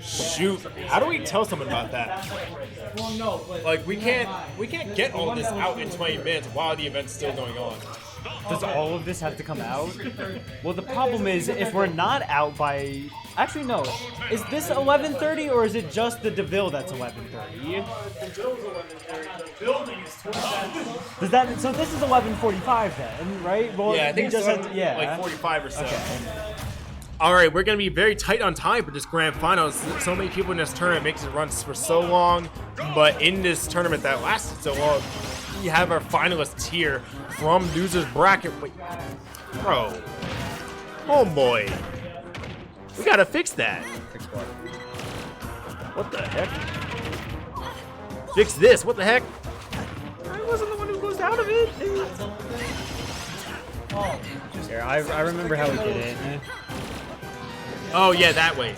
Shoot, how do we tell someone about that? Like we can't get all this out in 20 minutes while the event's still going on. Does all of this have to come out? Well, the problem is if we're not out by... Actually, no. Is this 11:30 or is it just the DeVille that's 11:30? Does that... So this is 11:45 then, right? Well, Yeah, I think we just it's had to, yeah. like 45 or so. Okay. All right, we're going to be very tight on time for this grand final. So many people in this tournament makes it run for so long, but in this tournament that lasted so long, we have our finalists here from losers bracket. Wait, bro, homeboy, we got to fix that. Fix what? What the heck? Fix this. What the heck? I wasn't the one who goes out of it. Here, I remember how we did it. Oh yeah, that way.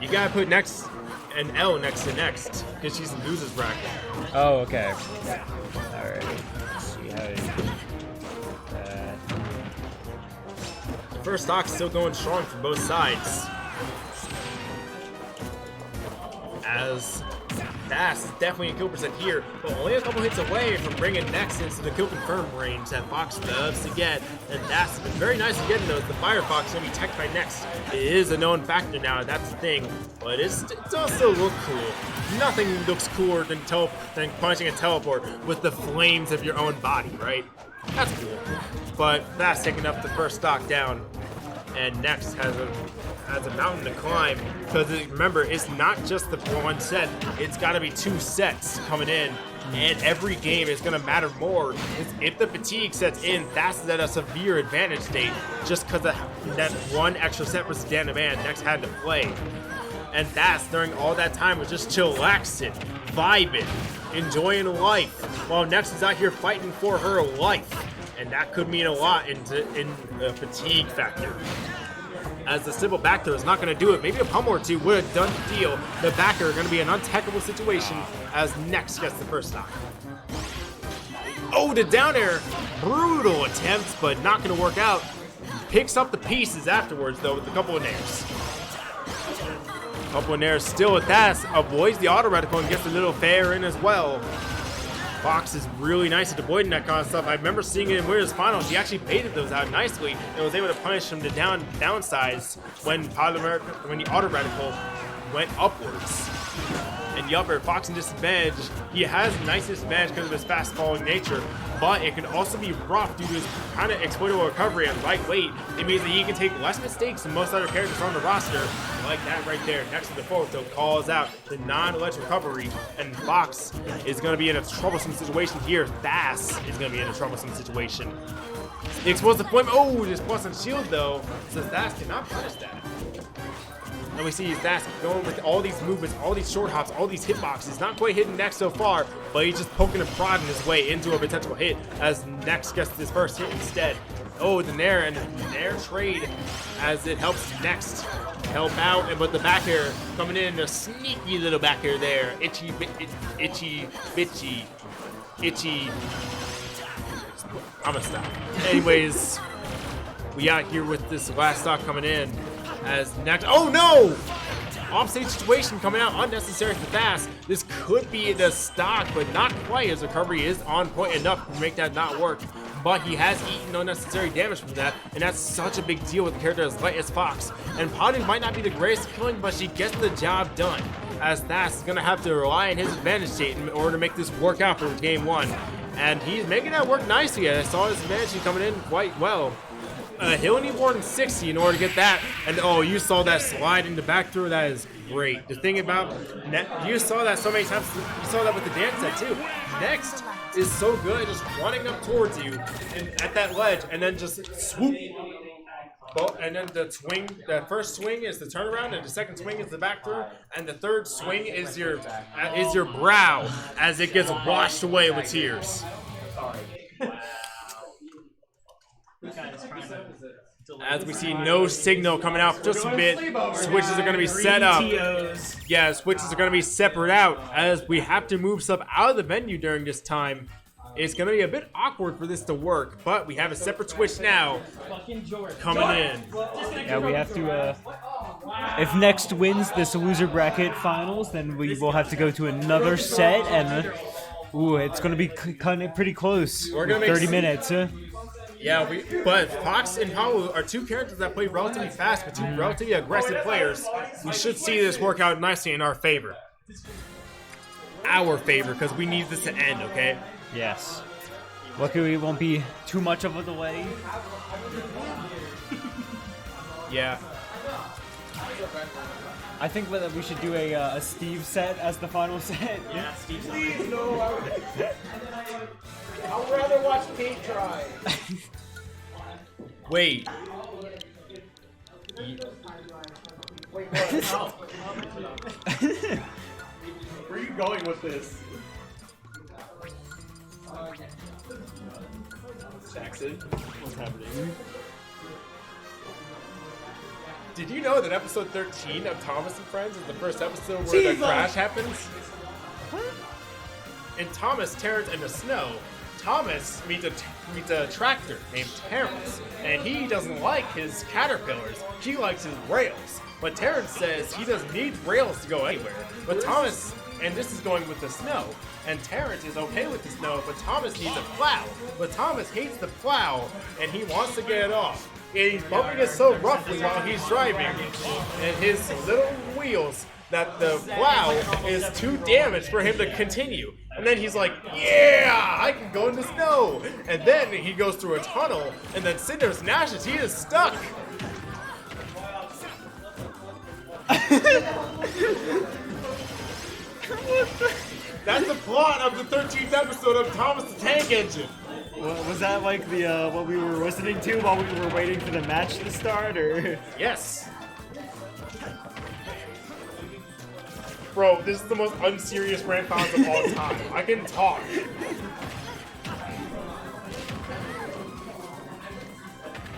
You gotta put next an L next to next because she's in losers bracket. Oh, okay. Alright. Let's see how to do that. The first stock's still going strong from both sides. As Thass is definitely in kill percent here, but only a couple hits away from bringing next into the kill confirm range that Fox loves to get. And Thass has been very nice at getting those. The Firefox is going to be teched by next. It is a known factor now, that's the thing. But it does still look cool. Nothing looks cooler than punching a teleport with the flames of your own body, right? That's cool. But Thass taking up the first stock down. And next has a mountain to climb, because remember, it's not just the one set, it's got to be 2 sets coming in, and every game is going to matter more. If the fatigue sets in, Thass is at a severe advantage state just because of that one extra set versus Dan Man next had to play. And Thass during all that time was just chillaxing, vibing, enjoying life, while next is out here fighting for her life. And that could mean a lot in the fatigue factor. As the simple back throw is not going to do it. Maybe a pummel or two would have done the deal. The backer are going to be an untechable situation as next gets the first stock. Oh, the down air. Brutal attempts, but not going to work out. Picks up the pieces afterwards, though, with a couple of nairs. Couple of nairs still with Thass. Avoids the auto reticle and gets a little fair in as well. Fox is really nice at avoiding that kind of stuff. I remember seeing it in Winners Finals. He actually baited those out nicely and was able to punish him to downsides when the auto reticle went upwards. And the upper, Fox in disadvantage. He has a nice disadvantage because of his fast falling nature, but it can also be rough due to his kind of exploitable recovery and lightweight. It means that he can take less mistakes than most other characters on the roster, like that right there next to the forward tilt calls out the non-ledge recovery, and Fox is going to be in a troublesome situation here. Thass is going to be in a troublesome situation. The explosive point, oh, just plus on shield though, so Thass cannot punish that. And we see Thass going with all these movements, all these short hops, all these hitboxes. Not quite hitting Next so far, but he's just poking and prodding his way into a potential hit as Next gets his first hit instead. Oh, the Nair and the Nair trade as it helps Next help out. But the back air coming in, a sneaky little back air there. Itchy, bitchy. I'm gonna stop. Anyways, we out here with this last stock coming in. As next, oh no! Offstage situation coming out, unnecessary for Thass. This could be the stock, but not quite. His recovery is on point enough to make that not work. But he has eaten unnecessary damage from that, and that's such a big deal with a character as light as Fox. And Potting might not be the greatest killing, but she gets the job done. As Thass is gonna have to rely on his advantage state in order to make this work out for game 1. And he's making that work nicely. I saw his advantage coming in quite well. He'll need more than 60 in order to get that. And oh, you saw that slide in the back throw. That is great. The thing about you saw that so many times. You saw that with the dance set too. Next is so good, just running up towards you and at that ledge, and then just swoop. And then the first swing is the turnaround, and the second swing is the back throw, and the third swing is your brow as it gets washed away with tears. As we see no signal coming out for just a bit, switches are going to be set up. Yeah, switches are going to be separate out as we have to move stuff out of the venue during this time. It's going to be a bit awkward for this to work, but we have a separate switch now coming in. Yeah, we have to If next wins this loser bracket finals, then we will have to go to another set, and ooh, it's going to be kind of pretty close. We're gonna make 30 minutes. Yeah, but Fox and Palu are two characters that play relatively fast, but two relatively aggressive players. We should see this work out nicely in our favor. Our favor, because we need this to end, okay? Yes. Luckily, it won't be too much of a delay. Yeah. I think that we should do a Steve set as the final set. Yeah, Steve. Please, no. I'd rather watch Kate try. Wait. Wait, what? Where are you going with this? Jackson, what's happening? Did you know that episode 13 of Thomas and Friends is the first episode where the crash happens? In Thomas, Terrence, and the Snow, Thomas meets a tractor named Terrence, and he doesn't like his caterpillars. He likes his rails. But Terrence says he doesn't need rails to go anywhere. But Thomas, and this is going with the snow, and Terrence is okay with the snow, but Thomas needs a plow. But Thomas hates the plow, and he wants to get it off. And he's bumping it so roughly while he's driving, and his little wheels, that the plow is too damaged for him to continue. And then he's like, yeah, I can go in the snow. And then he goes through a tunnel, and then Cinder smashes, he is stuck. That's the plot of the 13th episode of Thomas the Tank Engine. Was that like the what we were listening to while we were waiting for the match to start, or? Yes. Bro, this is the most unserious grand finals of all time. I can talk.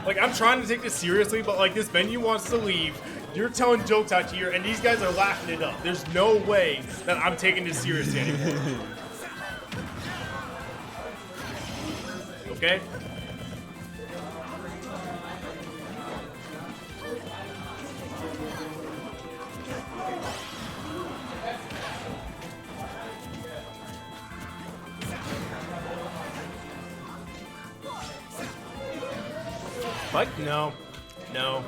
Like, I'm trying to take this seriously, but like this venue wants to leave. You're telling jokes out here, and these guys are laughing it up. There's no way that I'm taking this seriously anymore. Okay? Spike? No. No.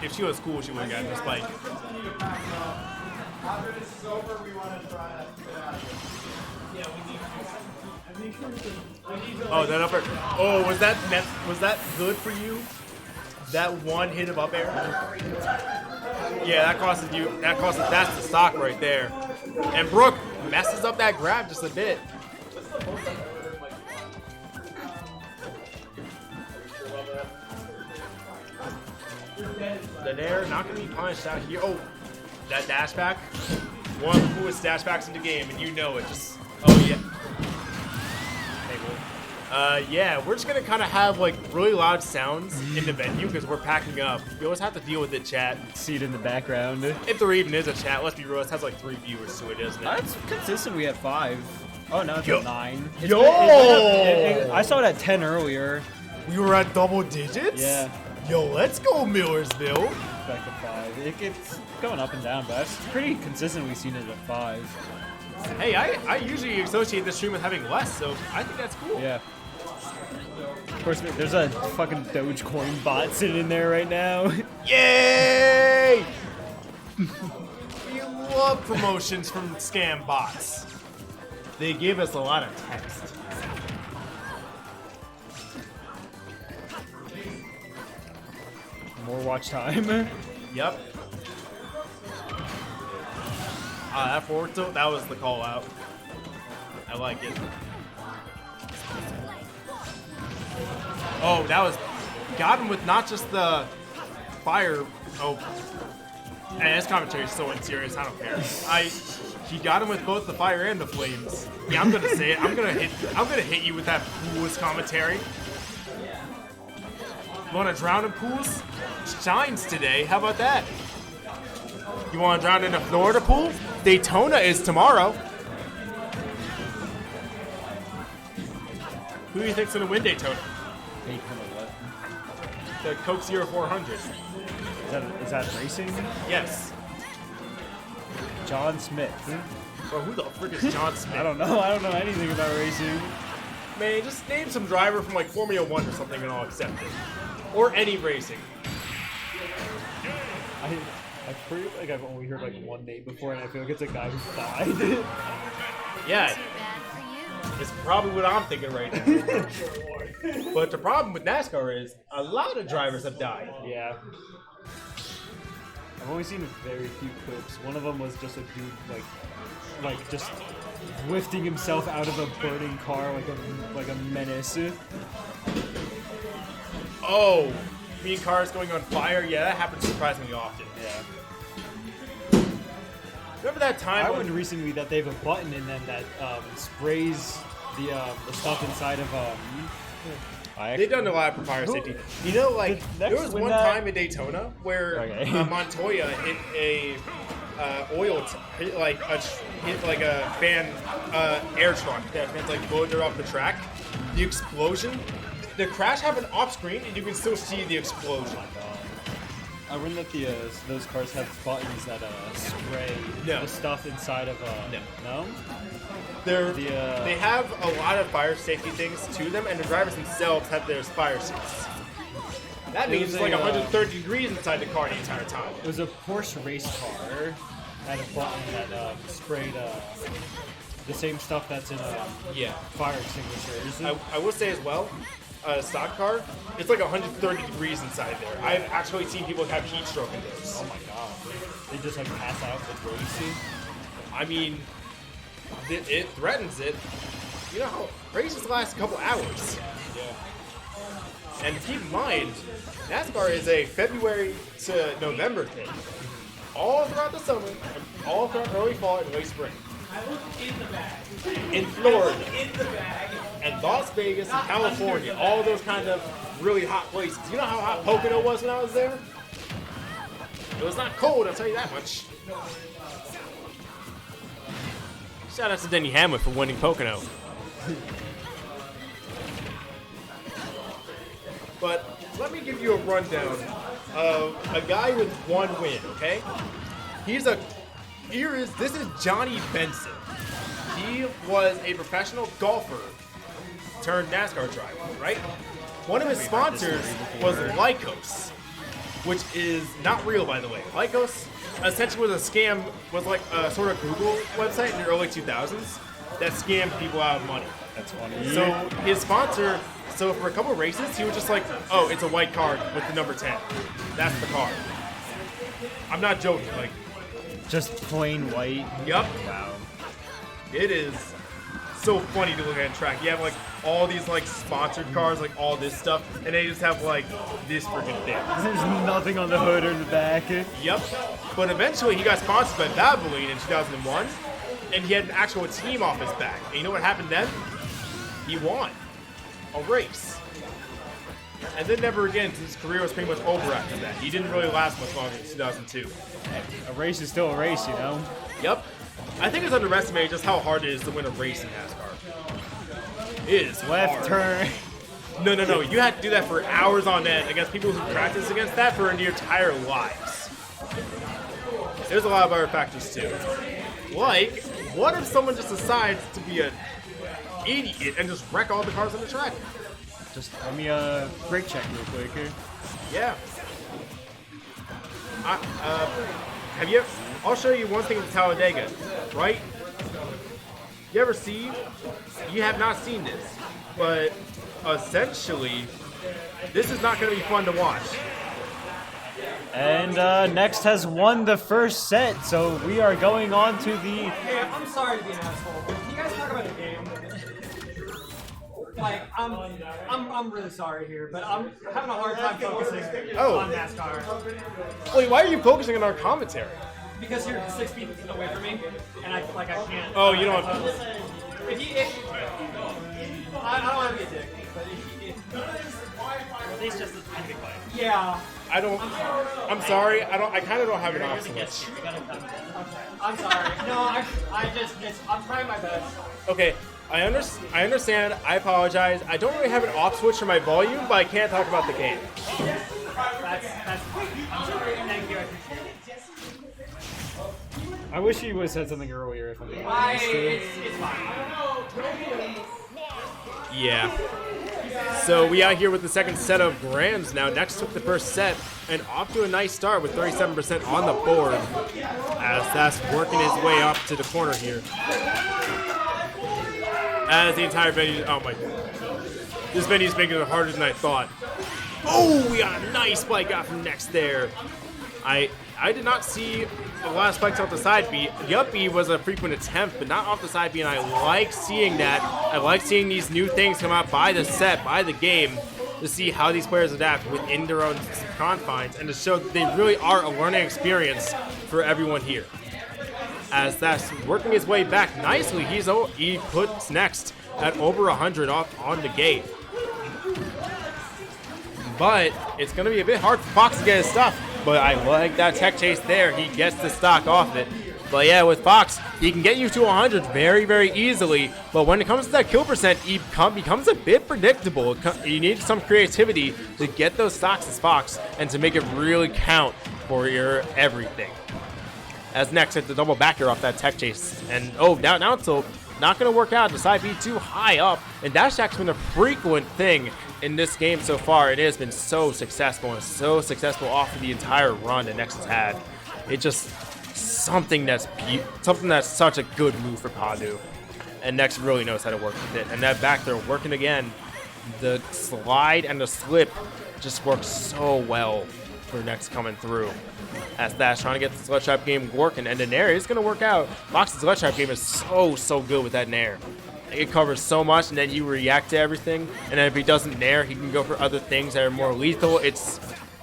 If she was cool, she would have gotten a spike. After this is over, we want to try it. Oh, that up air. Oh, was that good for you? That one hit of up air? Yeah, that costed Thass the stock right there. And Brooke messes up that grab just a bit. The Nair not going to be punished out here. Oh, that dash back. One of the coolest dash backs in the game, and you know it. Just, oh yeah. Yeah, we're just going to kind of have like really loud sounds in the venue because we're packing up. You always have to deal with it, chat. See it in the background. If there even is a chat, let's be real, it has like 3 viewers to it, isn't it? That's consistent. We have 5. Oh, no, it's Yo. at 9. I saw it at 10 earlier. We were at double digits? Yeah. Yo, let's go, Millersville. Back to 5. It's going up and down, but it's pretty consistent. We've seen it at 5. Hey, I usually associate this stream with having less, so I think that's cool. Yeah. Of course, there's a fucking Dogecoin bot sitting in there right now. Yay! We love promotions from scam bots. They give us a lot of text. More watch time. Yep. That forward tilt, that was the call out. I like it. Oh, that was... Got him with not just the fire... Oh. And his commentary is so unserious, I don't care. He got him with both the fire and the flames. Yeah, I'm gonna say it. I'm gonna hit you with that coolest commentary. You wanna drown in pools? Shines today. How about that? You wanna drown in a Florida pool? Daytona is tomorrow. Who do you think's gonna win Daytona? The Coke 0400. Is that racing? Yes. John Smith. Bro, who the frick is John Smith? I don't know. I don't know anything about racing. Man, just name some driver from like Formula 1 or something and I'll accept it. Or any racing. I feel like I've only heard like one name before, and I feel like it's a guy who died. Yeah, Too bad for you. it's probably what I'm thinking right now. But the problem with NASCAR is a lot of drivers have died. Yeah. I've only seen very few clips. One of them was just a dude like just lifting himself out of a burning car like a menace. Oh, me and cars going on fire? Yeah, that happens surprisingly often. Yeah. Remember that time I when learned recently that they have a button in them that sprays the stuff inside of they've done a lot for fire safety. You know, like Next, there was when one that- time in Daytona where Okay. Montoya hit a hit like a fan air truck that fans like blowed her off the track. The explosion, the crash happened off screen, and you can still see the explosion. I learned that those cars have buttons that spray No. the stuff inside of no? They have a lot of fire safety things to them, and the drivers themselves have their fire suits. That means was it's like a, 130 degrees inside the car the entire time. It was a Porsche race car had a button that sprayed the same stuff that's in Yeah. fire extinguishers. I will say as well, a stock car, it's like 130 degrees inside there. I've actually seen people have heat stroke in those. Oh my god. They just like pass out the racing. I mean, it threatens it. You know how races last a couple hours. Yeah. And keep in mind, NASCAR is a February to November thing. All throughout the summer, and all throughout early fall and late spring. In Florida, and Las Vegas, and California, all those kind of really hot places. You know how hot Pocono was when I was there? It was not cold, I'll tell you that much. Shout out to Denny Hamlin for winning Pocono. But let me give you a rundown of a guy with one win, okay? This is Johnny Benson. He was a professional golfer turned NASCAR driver, right? One of his sponsors was Lycos, which is not real, by the way. Lycos essentially was a scam, was like a sort of Google website in the early 2000s that scammed people out of money. That's funny. So his sponsor, so for a couple of races, he was just like, oh, it's a white card with the number 10. That's the card. I'm not joking, like, Just plain white. yup. Wow. It is so funny to look at in track. You have like all these like sponsored cars, like all this stuff, and they just have like this freaking thing. There's nothing on the hood or the back. Yep. But eventually he got sponsored by Valvoline in 2001, and he had an actual team off his back. And you know what happened then? He won a race. And then never again, his career was pretty much over after that. He didn't really last much longer in 2002. A race is still a race, you know? Yep. I think it's underestimated just how hard it is to win a race in NASCAR. It is Left hard. turn. No. You have to do that for hours on end against people who practice against that for their entire lives. There's a lot of other factors too. Like, what if someone just decides to be an idiot and just wreck all the cars on the track? Just let me brake check real quick here. Yeah. I'll show you one thing with Talladega, right? You ever see? You have not seen this, but essentially, this is not going to be fun to watch. And Next has won the first set, so we are going on to the... Hey, I'm sorry to be an asshole, but can you guys talk about the game? Like, I'm really sorry here, but I'm having a hard time focusing on NASCAR Wait, why are you focusing on our commentary? because you're 6 feet away from me, and I can't. Oh, you don't. I don't want to be a dick, but At least just kind of be quiet. yeah, I don't. I'm sorry. I kind of don't have an off switch. I'm sorry. No, I'm trying my best. Okay, I understand. I apologize. I don't really have an off switch for my volume, but I can't talk about the game. That's. I'm sorry. I wish he would have said something earlier. If I'm being honest. It's fine. Yeah. So we out here with the second set of grands now. Next took the first set and off to a nice start with 37% on the board as Thass working his way up to the corner here. As the entire venue, oh my, this venue's making it harder than I thought. Oh, we got a nice spike out from next there. I did not see a lot of spikes off the side B. The up B was a frequent attempt, but not off the side B, and I like seeing that. I like seeing these new things come out by the set, by the game, to see how these players adapt within their own confines, and to show that they really are a learning experience for everyone here. As that's working his way back nicely, he puts next at over 100 off on the gate. But it's going to be a bit hard for Fox to get his stuff. But I like that tech chase there. He gets the stock off it. But yeah, with Fox, he can get you to 100 very, very easily. But when it comes to that kill percent, he becomes a bit predictable. You need some creativity to get those stocks as Fox and to make it really count for your everything. As next hit the double back air off that tech chase. And oh, now it's not going to work out. The side B too high up. And that's actually been a frequent thing in this game so far. It has been so successful and so successful off of the entire run that Nex has had. It's just something that's such a good move for Padu. And Nex really knows how to work with it. And that back there working again. The slide and the slip just works so well for Nex coming through. As Thass trying to get the ledge trap game working, and the nair is going to work out. Fox's ledge trap game is so good with that nair. It covers so much, and then you react to everything. And then if he doesn't nair, he can go for other things that are more lethal. It's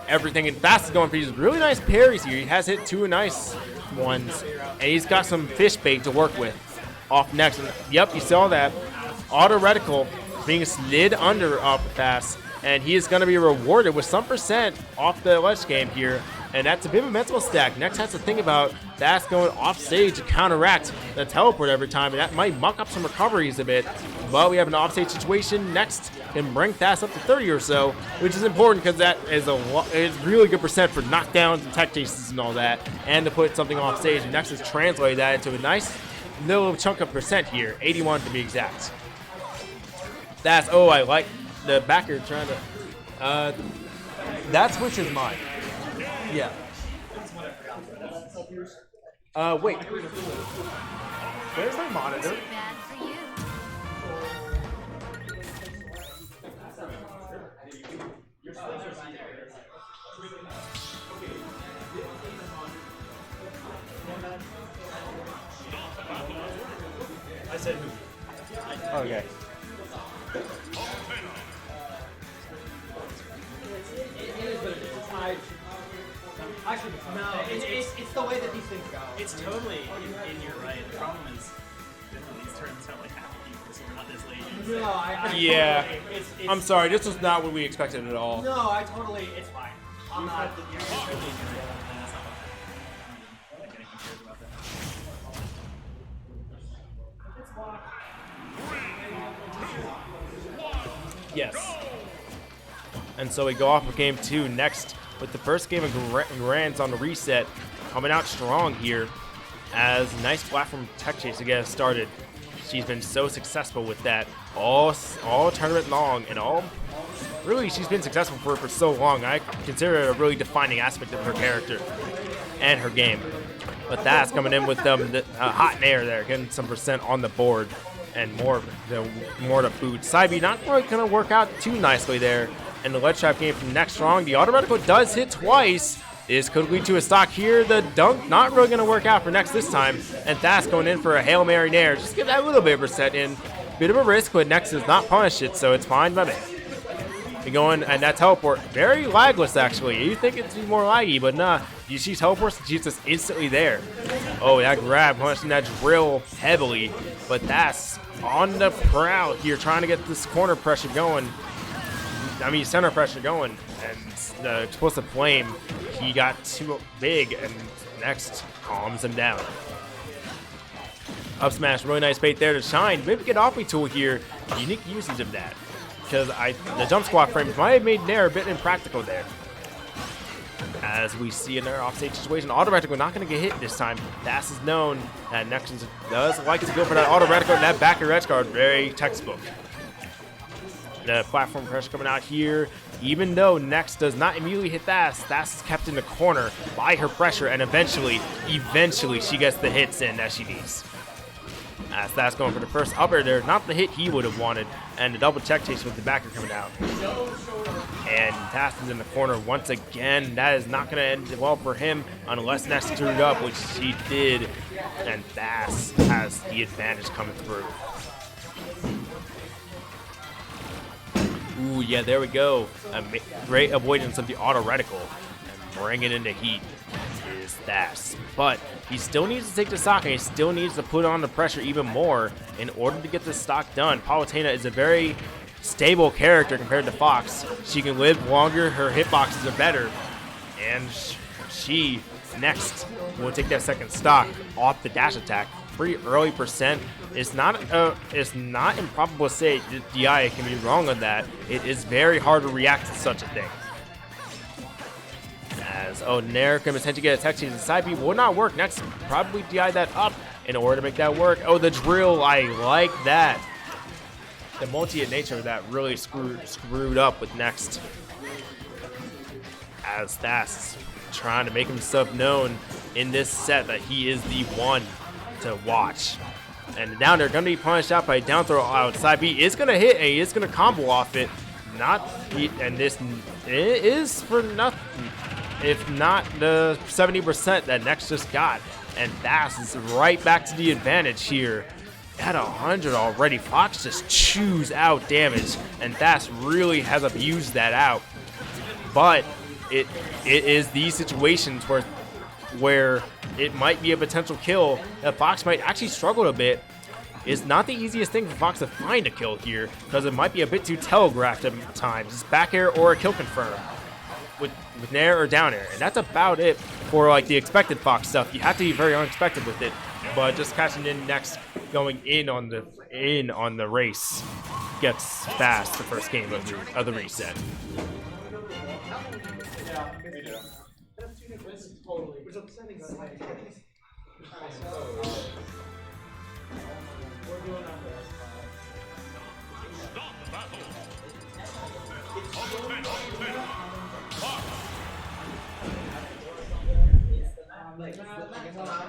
everything. And Thass is going for these really nice parries here. He has hit two nice ones, and he's got some fish bait to work with off next. And yep, you saw that. Auto reticle being slid under off of Thass, and he is going to be rewarded with some percent off the ledge game here. And that's a bit of a mental stack. Next has to think about Thass going off stage to counteract the teleport every time, and that might muck up some recoveries a bit. But we have an offstage situation. Next can bring Thass up to 30 or so, which is important because that is a really good percent for knockdowns and tech chases and all that, and to put something off stage. And Next has translated that into a nice little chunk of percent here, 81 to be exact. Thass, oh, I like the backer trying to. That switch is mine. Yeah. Wait. Where's my monitor? Bad for you. I said who? Okay. No, it's the way that these things go. It's totally in your right. The problem is these turns have like half a people, so we're not this lazy. No, I Yeah. totally, it's, I'm sorry, this was not what we expected at all. No, I totally, it's fine. I'm not. You're really in your right, and that's not what I'm getting confused about that. Yes. And so we go off with game two next with the first game of Grands on the reset. Coming out strong here as nice platform tech chase to get us started. She's been so successful with that all tournament long, and really she's been successful for so long. I consider it a really defining aspect of her character and her game. But that's coming in with the hot nair there, getting some percent on the board and more to boot. Side B not really going to work out too nicely there. And the ledge trap game from Next strong. The auto reticle does hit twice. This could lead to a stock here. The dunk not really going to work out for Next this time. And Thass going in for a Hail Mary nair. Just give that a little bit of a set in. Bit of a risk, but Next does not punish it, so it's fine by me. We going, and that teleport, very lagless actually. You think it'd be more laggy, but nah. You see teleports, she's just instantly there. Oh, that grab, punching that drill heavily. But Thass on the prowl here, trying to get this corner pressure going. Center pressure going, and the explosive flame, he got too big, and Next calms him down. Up smash, really nice bait there to shine. Maybe get off me tool here. Unique usage of that, because the jump squat frames might have made Nair a bit impractical there. As we see in our offstage situation, auto reticle not going to get hit this time. Thass is known that Nexus does like to go for that auto reticle and that back and edge guard. Very textbook. The platform pressure coming out here. Even though Nex does not immediately hit Thass, Thass is kept in the corner by her pressure, and eventually she gets the hits in that she needs. As Thass going for the first upper there, not the hit he would have wanted, and the double check chase with the backer coming out. And Thass is in the corner once again. That is not going to end well for him unless Nex screwed up, which he did, and Thass has the advantage coming through. Ooh, yeah, there we go. A great avoidance of the auto reticle. And bringing in the heat is Thass. But he still needs to take the stock, and he still needs to put on the pressure even more in order to get this stock done. Palutena is a very stable character compared to Fox. She can live longer, her hitboxes are better, and she next will take that second stock off the dash attack. Pretty early percent. It's not improbable to say that DI can be wrong on that. It is very hard to react to such a thing. As Nair can potentially get a tech chase. The side B will not work. Next, probably DI that up in order to make that work. Oh, the drill, I like that. The multi-hit nature of that really screwed up with Next. As Thass trying to make himself known in this set that he is the one to watch. And down there, going to be punished out by a down throw outside B. Is going to hit, and he is going to combo off it. And this is for nothing, if not the 70% that Nex just got. And Thass is right back to the advantage here. At 100 already, Fox just chews out damage, and Thass really has abused that out. But it is these situations where it might be a potential kill that Fox might actually struggle a bit. It's not the easiest thing for Fox to find a kill here, because it might be a bit too telegraphed at times. It's back air or a kill confirm with nair or down air, and that's about it for like the expected Fox stuff. You have to be very unexpected with it, but just catching in next, going in on the race gets Thass the first game of the reset.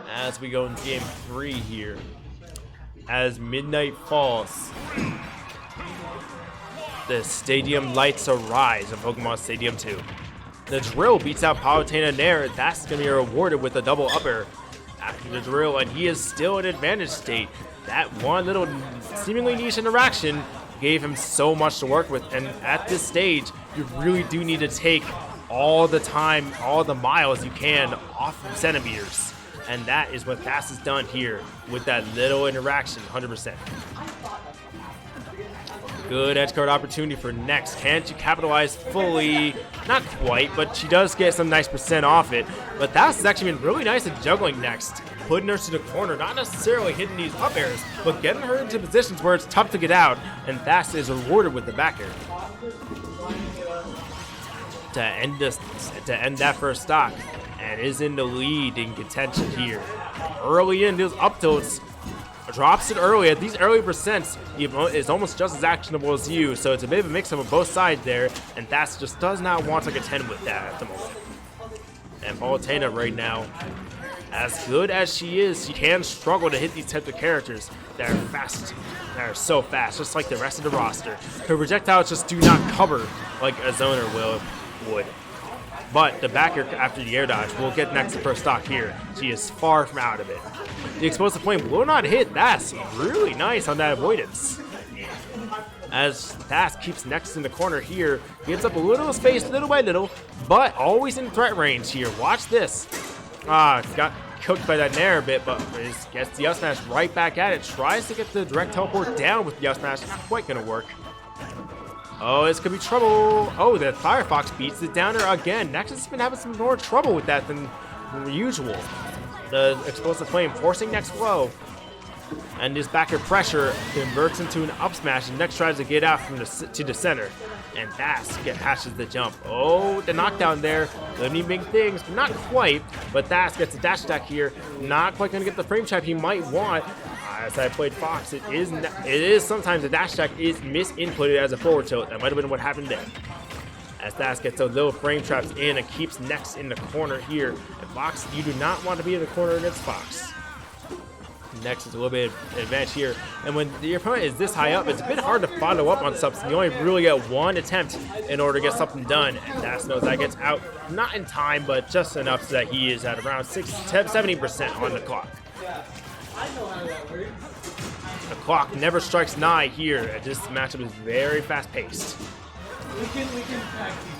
As we go into game 3 here, as midnight falls, the stadium lights arise in Pokemon Stadium 2. The drill beats out Palutena Nair. That's going to be rewarded with a double upper after the drill, and he is still in advantage state. That one little seemingly niche interaction gave him so much to work with, and at this stage, you really do need to take all the time, all the miles you can off of centimeters. And that is what Thass has done here with that little interaction, 100%. Good edge guard opportunity for Nex. Can't you capitalize fully? Not quite, but she does get some nice percent off it. But Thass has actually been really nice at juggling Next, putting her to the corner, not necessarily hitting these up airs, but getting her into positions where it's tough to get out, and Thass is rewarded with the back air. To end that first stock, and is in the lead in contention here. Early in those up tilts, drops it early. At these early percents, is almost just as actionable as you, so it's a bit of a mix-up on both sides there, and Thass just does not want to contend with that at the moment. And Palutena right now, as good as she is, she can struggle to hit these types of characters that are fast, that are so fast, just like the rest of the roster. Her projectiles just do not cover like a zoner would. But the backer after the air dodge will get next to first stock here. She is far from out of it. The explosive flame will not hit. That's really nice on that avoidance. As Thass keeps Nex in the corner here, gives up a little space little by little, but always in threat range here. Watch this. Got cooked by that nair a bit, but gets the up smash right back at it. Tries to get the direct teleport down with the up smash. Not quite gonna work. Oh, this could be trouble. Oh, the Firefox beats it down there again. Nexus has been having some more trouble with that than usual. The explosive flame forcing Next low. And this backer pressure converts into an up smash, and next tries to get out from to the center. And Thass hashes the jump. Oh, the knockdown there. Limiting big things, but not quite. But Thass gets a dash attack here. Not quite going to get the frame trap he might want. As I played Fox, it is sometimes the dash attack is misinputted as a forward tilt. That might have been what happened there. As Thass gets those little frame traps in and keeps Next in the corner here. And Fox, you do not want to be in the corner against Fox. Next is a little bit of advantage here. And when your opponent is this high up, it's a bit hard to follow up on something. You only really get one attempt in order to get something done. And Thass knows that gets out, not in time, but just enough so that he is at around 70% on the clock. The clock never strikes nigh here. This matchup is very fast-paced.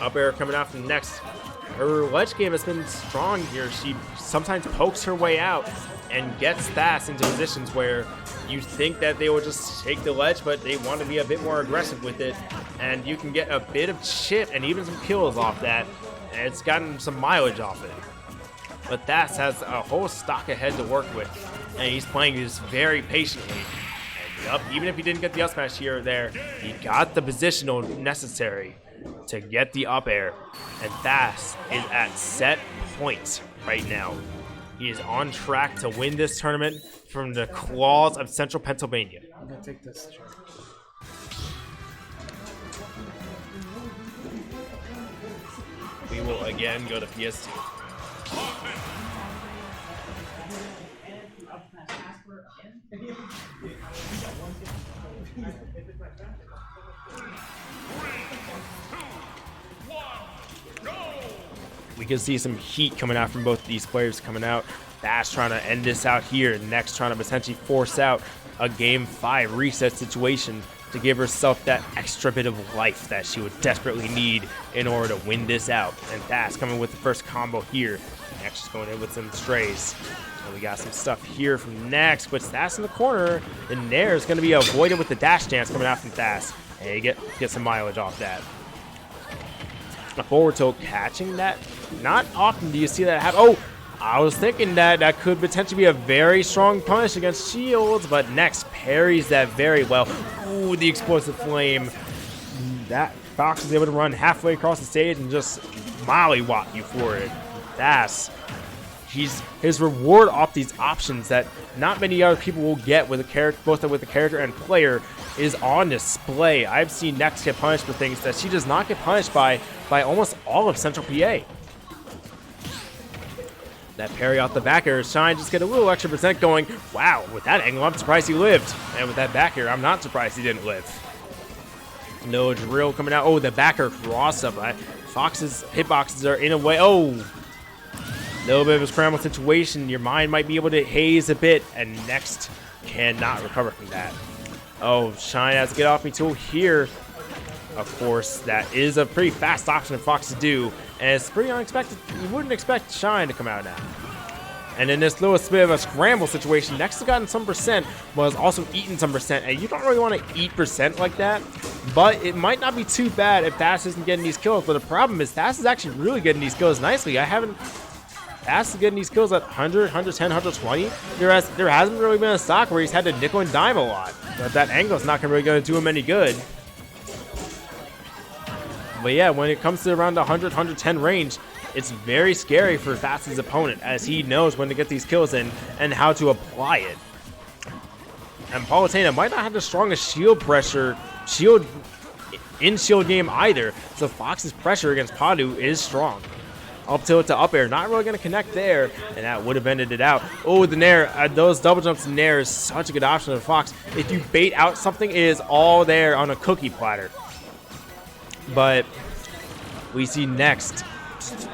Up air coming out from Next. Her ledge game has been strong here. She sometimes pokes her way out and gets Thass into positions where you think that they will just take the ledge, but they want to be a bit more aggressive with it. And you can get a bit of chip and even some kills off that. And it's gotten some mileage off it. But Thass has a whole stock ahead to work with. And he's playing this very patiently. And up, even if he didn't get the up smash here or there, he got the positional necessary to get the up air. And Thass is at set point right now. He is on track to win this tournament from the claws of Central Pennsylvania. I'm gonna take this. We will again go to PS2. We can see some heat coming out from both of these players coming out. Thass trying to end this out here. Next trying to potentially force out a Game 5 reset situation to give herself that extra bit of life that she would desperately need in order to win this out. And Thass coming with the first combo here. Next just going in with some strays. And we got some stuff here from Next, but Thass in the corner. And Nair is going to be avoided with the dash dance coming out from Thass. And you get some mileage off that. A forward tilt catching that. Not often do you see that happen. Oh, I was thinking that that could potentially be a very strong punish against shields, but Next parries that very well. Ooh, the explosive flame. That Fox is able to run halfway across the stage and just mollywop you for it. Thass, his reward off these options that not many other people will get with a character, both with the character and player, is on display. I've seen Next get punished for things that she does not get punished by almost all of Central PA. That parry off the back air, Shine just get a little extra percent going. Wow, with that angle, I'm surprised he lived. And with that back air, I'm not surprised he didn't live. No drill coming out. Oh, the back air cross up. Fox's hitboxes are in a way. Oh, a little bit of a scramble situation. Your mind might be able to haze a bit, and Next cannot recover from that. Oh, Shine has to get off me tool here. Of course, that is a pretty fast option for Fox to do, and it's pretty unexpected. You wouldn't expect Shine to come out now. And in this little bit of a scramble situation, Next has gotten some percent, was also eaten some percent, and you don't really want to eat percent like that, but it might not be too bad if Thass isn't getting these kills. But the problem is Thass is actually really getting these kills nicely. Thass is getting these kills at 100, 110, 120. There hasn't really been a stock where he's had to nickel and dime a lot, but that angle's not really going to do him any good. But yeah, when it comes to around the 100, 110 range, it's very scary for Thass's opponent, as he knows when to get these kills in and how to apply it. And Palutena might not have the strongest shield game either, so Fox's pressure against Padu is strong. Up tilt to up air, not really going to connect there, and that would have ended it out. Oh, the Nair, those double jumps in Nair is such a good option for Fox. If you bait out something, it is all there on a cookie platter. But we see Next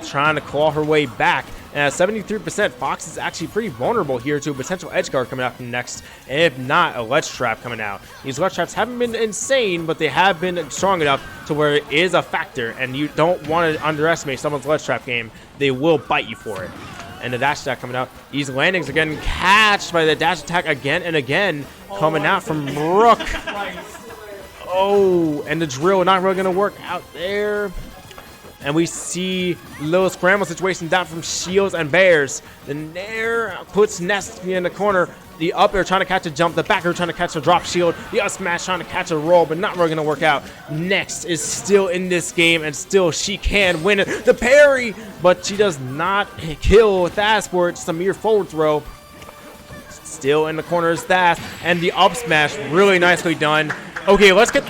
trying to claw her way back. And at 73%, Fox is actually pretty vulnerable here to a potential edge guard coming out from Next, and if not, a ledge trap coming out. These ledge traps haven't been insane, but they have been strong enough to where it is a factor, and you don't want to underestimate someone's ledge trap game. They will bite you for it. And the dash attack coming out. These landings are getting catched by the dash attack again and again, coming out from Rook. Oh, and the drill not really going to work out there. And we see a little scramble situation down from Shields and Bears. The Nair puts Nest in the corner. The up air trying to catch a jump. The back air trying to catch a drop shield. The up smash trying to catch a roll, but not really going to work out. Next is still in this game, and still she can win it. The parry, but she does not kill Thass for it. Just a mere forward throw. Still in the corner is Thass, and the up smash really nicely done. Okay, let's get...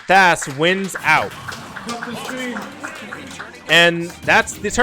Thass wins out. And that's the tournament.